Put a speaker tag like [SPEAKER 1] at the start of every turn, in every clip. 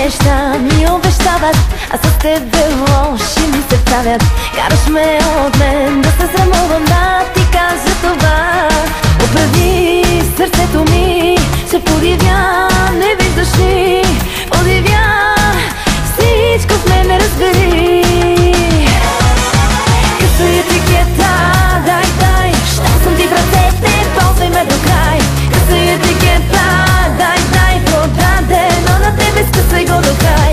[SPEAKER 1] неща ми обещават, а с тебе лоши ми се правят. Караш ме от мен да се срамувам, да ти кажа това. Оправи сърцето ми, се подивя, не виждаш ли? Подивя, всичко в мен не разбери. Къса етикета, дай, щом съм ти в ръцете, ползвай ме до край. Къса етикета, дай, продадено на тебе, скъсай го до край.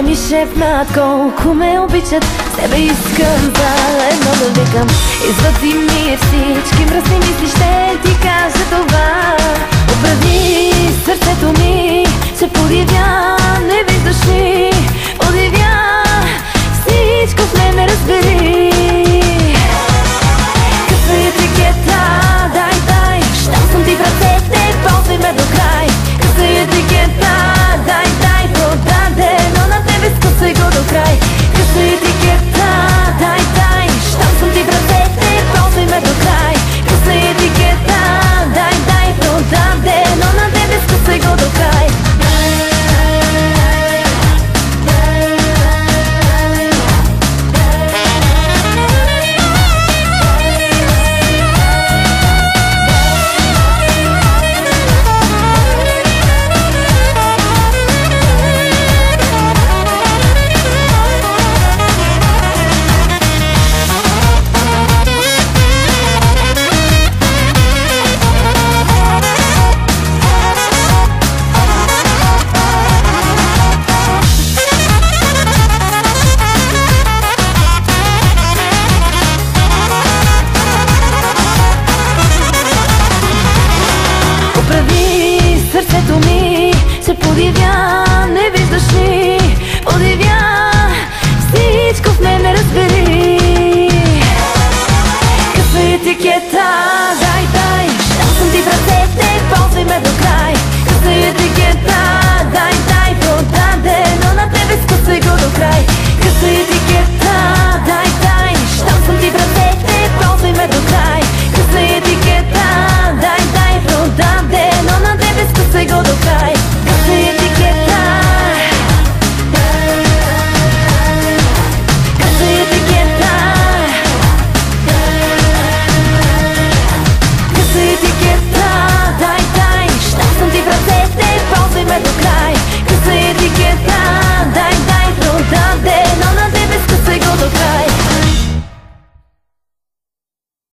[SPEAKER 1] Ми шепнат колко ме обичат, с тебе искам заедно да викам. Извади ми всички мръсни мисли, ще ти кажа това. Оправи сърцето ми, се подивя, не виждаш ли? Подивя, всичко в мен не разбери.